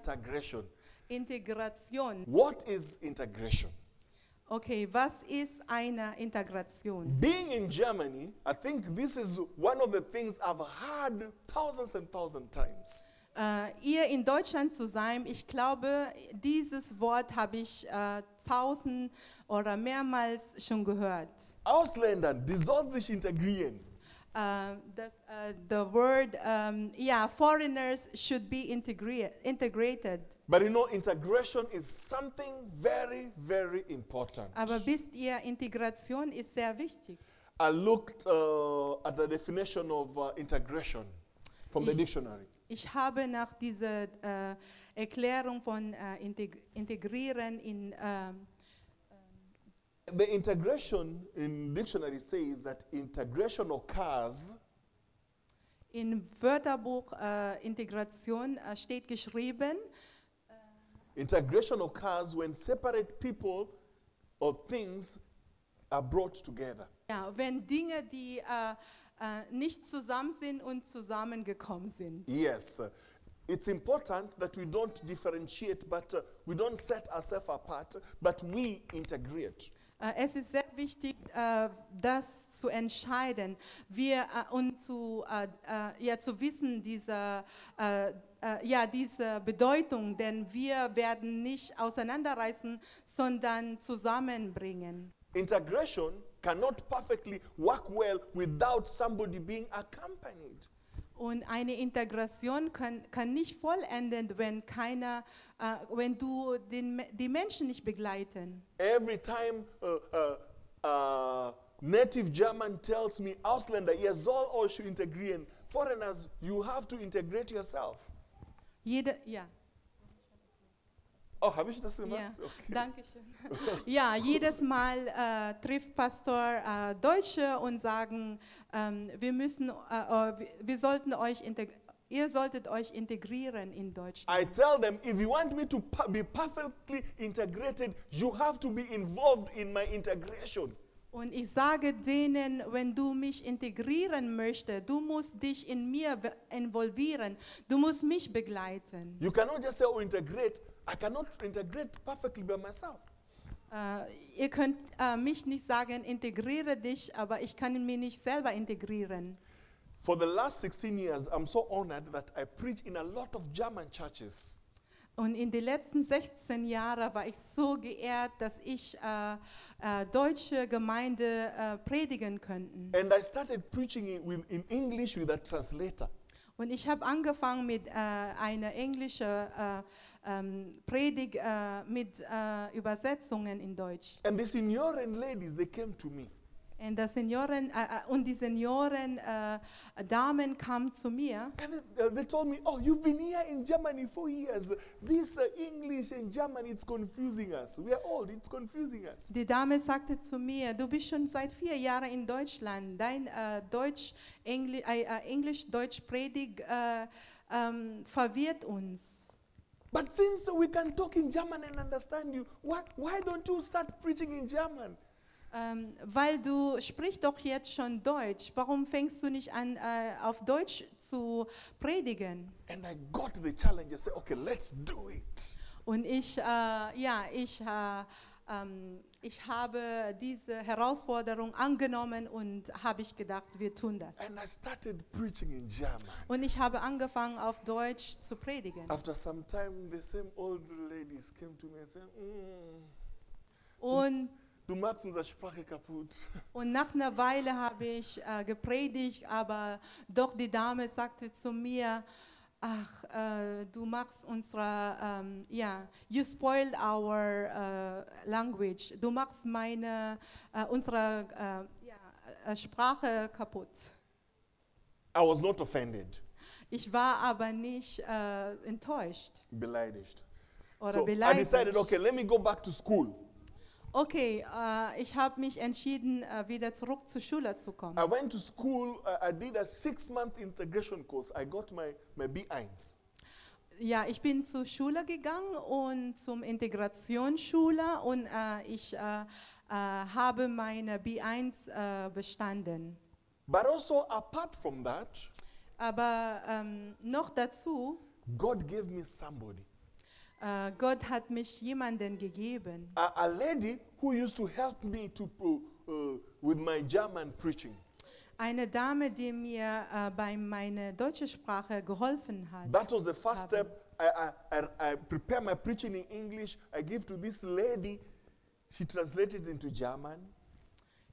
Integration. Integration. What is integration? Okay, was ist eine Integration? Being in Germany, I think this is one of the things I've heard thousands and thousands times. Ihr in Deutschland zu sein, ich glaube, dieses Wort habe ich 1000 oder mehrmals schon gehört. Ausländer, die sollen sich integrieren. The word, foreigners should be integrated. But you know, integration is something very, very important. Aber wisst ihr, Integration ist sehr wichtig. I looked at the definition of integration from the dictionary. Ich habe nach dieser Erklärung von Integrieren in The integration in dictionary says that integration occurs in Wörterbuch Integration steht geschrieben. Integration occurs when separate people or things are brought together. Ja, wenn Dinge, die nicht zusammen sind und zusammengekommen sind. Yes. It's important that we don't differentiate, but we don't set ourselves apart, but we integrate. Es ist sehr wichtig, das zu entscheiden, und zu wissen, diese Bedeutung, denn wir werden nicht auseinanderreißen, sondern zusammenbringen. Integration cannot perfectly work well without somebody being accompanied. Und eine Integration kann nicht vollenden, wenn du die Menschen nicht begleiten. Every time native German tells me, Ausländer, ihr sollt euch integrieren. Foreigners, you have to integrate yourself. Oh, habe ich das gemacht? Ja, okay. Danke schön. Ja, jedes Mal trifft Pastor Deutsche und sagen, ihr solltet euch integrieren in Deutschland. I tell them, if you want me to be perfectly integrated, you have to be involved in my integration. Und ich sage denen, wenn du mich integrieren möchtest, du musst dich in mir involvieren, du musst mich begleiten. You cannot just say, oh, integrate. I cannot integrate perfectly by myself. Ihr könnt mich nicht sagen, integriere dich, aber ich kann mich nicht selber integrieren. For the last 16 years, I'm so honored that I preach in a lot of German churches. Und in den letzten 16 Jahren war ich so geehrt, dass ich deutsche Gemeinde predigen könnte. And I started preaching in English with a translator. Und ich habe angefangen mit einer englischen Predigt mit Übersetzungen in Deutsch. And the Senioren ladies, they came to me. Und die Senioren Damen kamen zu mir. And they told me, oh, you've been here in Germany for years. This English and German, it's confusing us. We are old, it's confusing us. Die Dame sagte zu mir, du bist schon seit 4 Jahren in Deutschland. Dein Englisch-Deutsch-Predigt verwirrt uns. But since we can talk in German and understand you, why don't you start preaching in German? Weil du sprichst doch jetzt schon Deutsch. Warum fängst du nicht an, auf Deutsch zu predigen? And I got the challenge. I said, okay, let's do it. Und ich habe diese Herausforderung angenommen und habe ich gedacht, wir tun das. And I started preaching in German. Und ich habe angefangen, auf Deutsch zu predigen. After some time, the same old ladies came to me and said, Und du machst unsere Sprache kaputt. Und nach einer Weile habe ich gepredigt, aber doch die Dame sagte zu mir, ach, du machst unsere, you spoiled our language. Du machst unsere Sprache kaputt. I was not offended. Ich war aber nicht enttäuscht Beleidigt. oder So beleidigt. I decided, okay, let me go back to school. Okay, ich habe mich entschieden, wieder zurück zur Schule zu kommen. I went to school. I did a 6-month integration course. I got my B1. Ja, ich bin zur Schule gegangen und zum Integrationsschule und ich habe meine B1 bestanden. But also apart from that, Aber noch dazu, God gave me somebody. Gott hat mich jemanden gegeben. A lady who used to help me with my German preaching. Eine Dame, die mir bei meiner deutschen Sprache geholfen hat. That was the first step. I prepare my preaching in English. I give to this lady. She translated into German.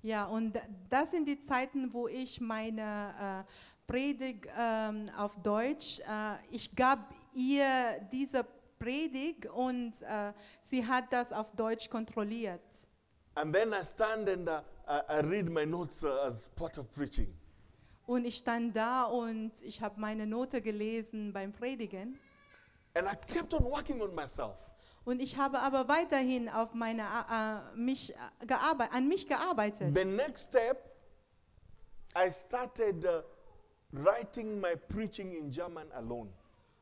Ja, und das sind die Zeiten, wo ich meine Predigt auf Deutsch, ich gab ihr diese Predigt und sie hat das auf Deutsch kontrolliert. And then I stand and I read my notes as part of preaching. Und ich stand da und ich habe meine Note gelesen beim Predigen. And I kept on working on myself. Und ich habe aber weiterhin auf meine, an mich gearbeitet. The next step, I started writing my preaching in German alone.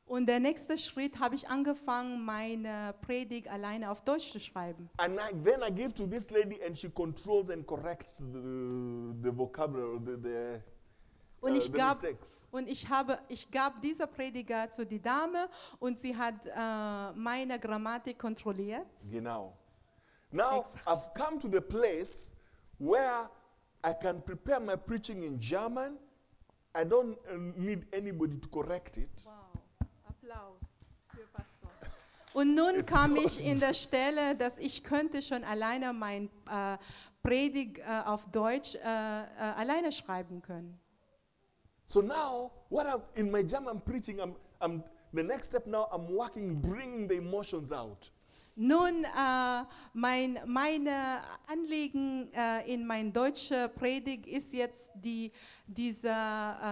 Und der nächste Schritt habe ich angefangen, meine Predigt alleine auf Deutsch zu schreiben. And then I give to this lady and she controls and corrects the vocabulary, the mistakes. Ich gab dieser Prediger zu die Dame und sie hat meine Grammatik kontrolliert. Genau. Now I've come to the place where I can prepare my preaching in German. I don't need anybody to correct it. Wow, Applaus für Pastor. Und nun kam ich in der Stelle, dass ich könnte schon alleine mein Predigt auf Deutsch alleine schreiben können. So now, in my German preaching, the next step now, I'm working, bringing the emotions out. Nun, meine Anliegen in mein deutscher Predigt ist jetzt diese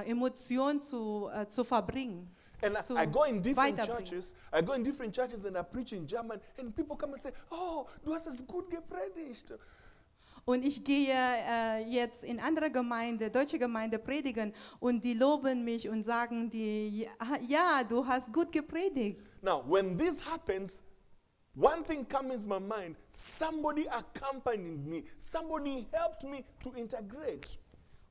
Emotion zu verbringen. And I go in different churches. I go in different churches and I preach in German, and people come and say, "Oh, du hast es gut gepredigt." Und ich gehe jetzt in andere Gemeinde, deutsche Gemeinde predigen und die loben mich und sagen, ja, du hast gut gepredigt. Now, when this happens, one thing comes in my mind: somebody accompanied me, somebody helped me to integrate.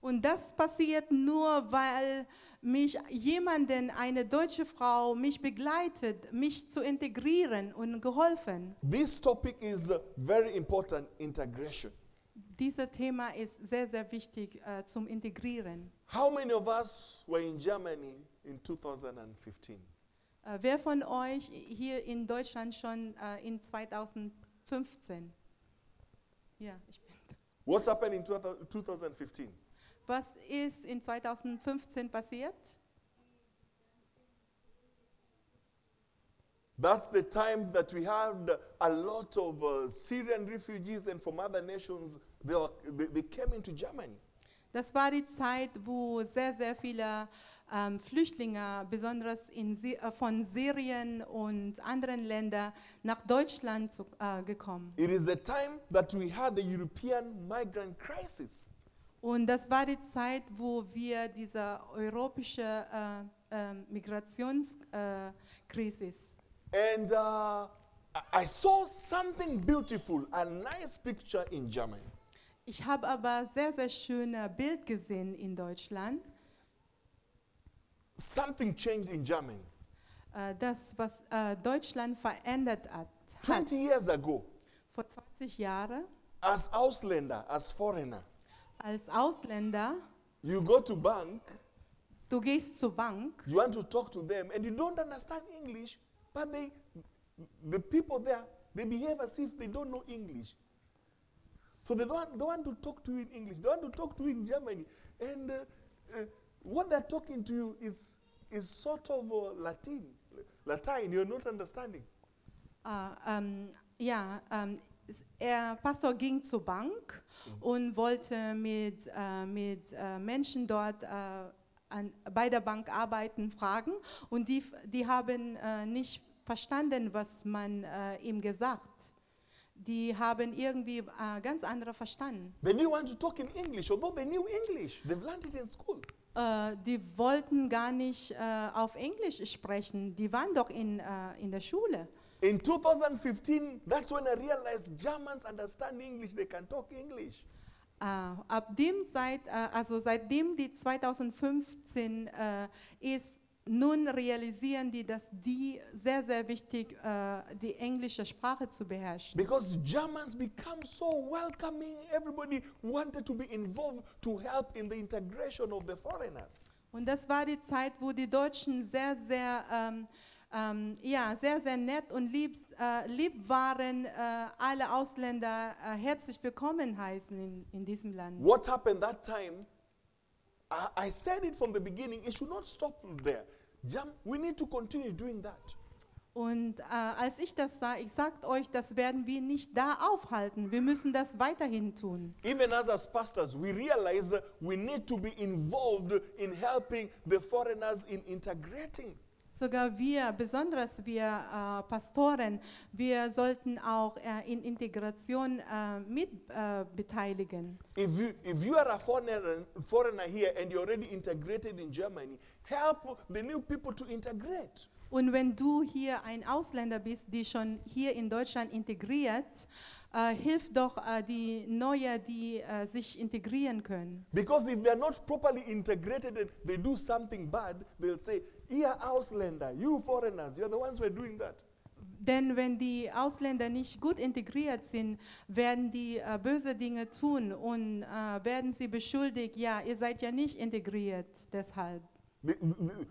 Und das passiert nur, weil mich eine deutsche Frau, mich begleitet, mich zu integrieren und geholfen. This topic is very important: integration. Dieses Thema ist sehr, sehr wichtig zum Integrieren. How many of us were in Germany in 2015? Wer von euch hier in Deutschland schon in 2015? Ja, ich bin. What happened in 2015? Was ist in 2015 passiert? That's the time that we had a lot of Syrian refugees and from other nations. They came into Germany. Das war die Zeit, wo sehr, sehr viele Flüchtlinge, besonders von Syrien und anderen Ländern, nach Deutschland gekommen. It is the time that we had the European migrant crisis. Und das war die Zeit, wo wir diese europäische Migrationskrise. And I saw something beautiful, a nice picture in Germany. Ich habe aber sehr, sehr schönes Bild gesehen in Deutschland. Something changed in Germany. Das, was Deutschland verändert hat. 20 years ago, Vor 20 Jahren, as Ausländer, as foreigner, als Ausländer, you go to bank, du gehst zur Bank, you want to talk to them, and you don't understand English, but the people there, they behave as if they don't know English. So they don't want to talk to you in English. They want to talk to you in Germany. And what they're talking to you is sort of Latin, you're not understanding. Pastor ging zur Bank und wollte mit Menschen dort bei der Bank arbeiten, fragen. Und die haben nicht verstanden, was man ihm gesagt. Die haben irgendwie ganz andere verstanden. They didn't want to talk in English, although they knew English. They've learned it in school. Die wollten gar nicht auf Englisch sprechen. Die waren doch in der Schule. In 2015, that's when I realized Germans understand English. They can talk English. Seitdem die 2015 ist, nun realisieren die, dass die sehr, sehr wichtig, die englische Sprache zu beherrschen. Because Germans become so welcoming. Everybody wanted to be involved to help in the integration of the foreigners. Und das war die Zeit, wo die Deutschen sehr, sehr, sehr, sehr nett und lieb waren, alle Ausländer herzlich willkommen heißen in diesem Land. What happened that time? I said it from the beginning, it should not stop there. We need to continue doing that. Und als ich das sah, ich sagte euch, das werden wir nicht da aufhalten. Wir müssen das weiterhin tun. Even as pastors, we realize we need to be involved in helping the foreigners in integrating. Sogar wir, besonders wir Pastoren, wir sollten auch in Integration mit beteiligen. If you are a foreigner here and you're already integrated in Germany, help the new people to integrate. Und wenn du hier ein Ausländer bist, die schon hier in Deutschland integriert, hilf doch die Neue, die sich integrieren können. Because if they're not properly integrated and they do something bad, they'll say, "Ihr Ausländer, you foreigners, you're the ones who are doing that." Denn wenn die Ausländer nicht gut integriert sind, werden die böse Dinge tun und werden sie beschuldigt, ja, ihr seid ja nicht integriert, deshalb.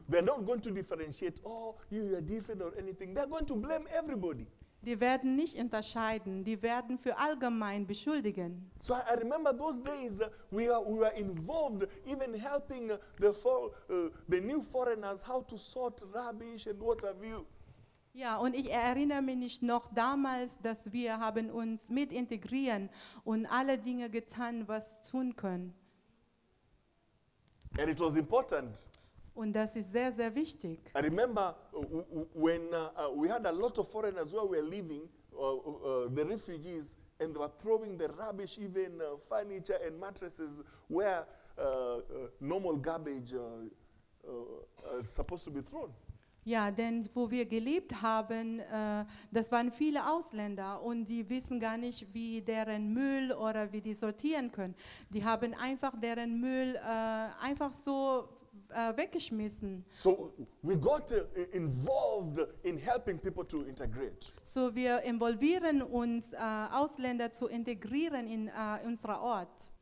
They're not going to differentiate, oh, you are different or anything. They're going to blame everybody. Die werden nicht unterscheiden, die werden für allgemein beschuldigen. So I remember those days we were involved even helping the new foreigners how to sort rubbish and what have you. Ja, und ich erinnere mich noch damals, dass wir haben uns mit integrieren und alle Dinge getan, was tun können. And it was important. Und das ist sehr, sehr wichtig. I remember when we had a lot of foreigners where we were living, the refugees, and they were throwing the rubbish, even furniture and mattresses where normal garbage is supposed to be thrown. Ja, denn wo wir gelebt haben, das waren viele Ausländer und die wissen gar nicht, wie deren Müll oder wie die sortieren können. Die haben einfach deren Müll einfach so weggeschmissen. So we got involved in helping people to integrate. So wir involvieren uns, Ausländer zu integrieren in unserer Ort.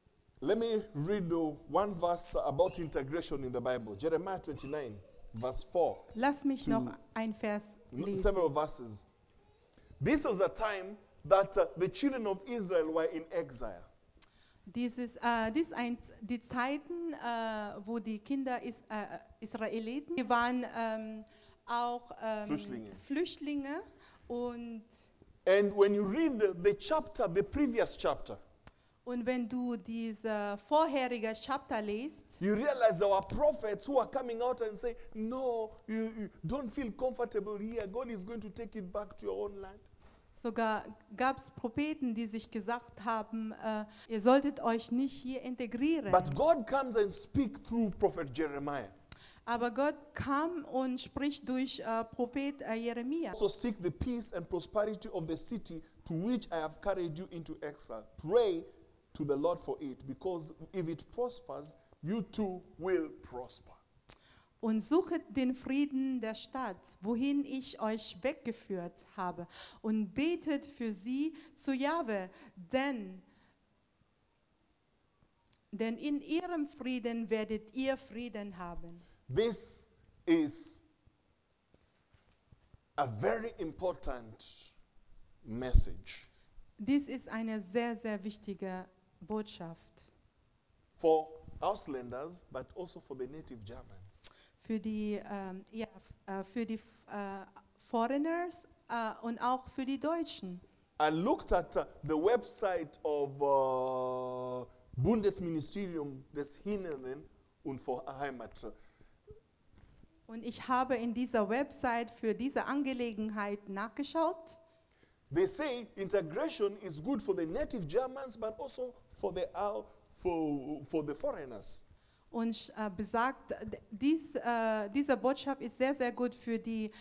Let me read one verse about integration in the Bible. Jeremiah 29, verse 4. Lass mich noch ein Vers lesen. Several verses. This was a time that the children of Israel were in exile. Dies die Zeiten, wo die Kinder Israeliten, die waren auch Flüchtlinge und And when you read the previous chapter, und wenn du diese vorherige Chapter liest, you realize there were prophets who are coming out and say, no, you don't feel comfortable here. God is going to take it back to your own land. Sogar gab es Propheten, die sich gesagt haben, ihr solltet euch nicht hier integrieren. But God comes and speaks through Prophet Jeremiah. Aber Gott kam und spricht durch Prophet Jeremia. Also seek the peace and prosperity of the city to which I have carried you into exile. Pray to the Lord for it, because if it prospers, you too will prosper. Und suchet den Frieden der Stadt, wohin ich euch weggeführt habe, und betet für sie zu Jahwe, denn in ihrem Frieden werdet ihr Frieden haben. This is a very important message Dies ist eine sehr, sehr wichtige Botschaft for Ausländers, but also for the native Germans. für die Foreigners und auch für die Deutschen. I looked at the website of Bundesministerium des Inneren und für Heimat. Und ich habe in dieser Website für diese Angelegenheit nachgeschaut. They say integration is good for the native Germans, but also for the foreigners. Und besagt, diese Botschaft ist sehr, sehr gut für die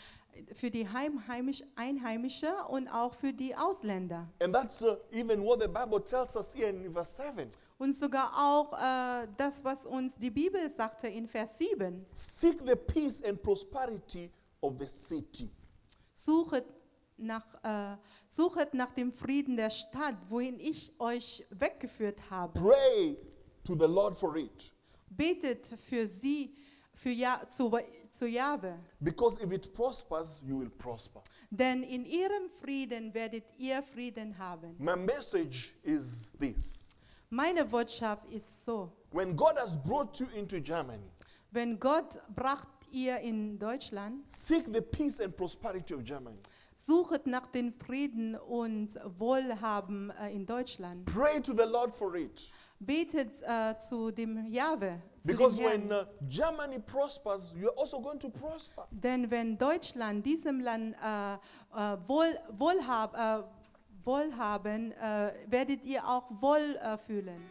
Einheimische und auch für die Ausländer. And that's even what the Bible tells us here in verse 7. Und sogar auch das, was uns die Bibel sagte in Vers 7. Seek the peace and prosperity of the city. Suchet nach dem Frieden der Stadt, wohin ich euch weggeführt habe. Pray to the Lord for it. Betet für sie, zu Jahwe. Because if it prospers, you will prosper. Denn in ihrem Frieden werdet ihr Frieden haben. My message is this. Meine Botschaft ist so: When God has brought you into Germany, Wenn Gott bracht ihr in Deutschland, seek the peace and prosperity of Germany. suchet nach dem Frieden und Wohlhaben in Deutschland. Pray to the Lord for it. Betet zu dem Jahwe, zu dem Because Herrn. when Germany prospers, you're also going to prosper. Denn wenn Deutschland, diesem Land wohlhaben, werdet ihr auch wohl fühlen.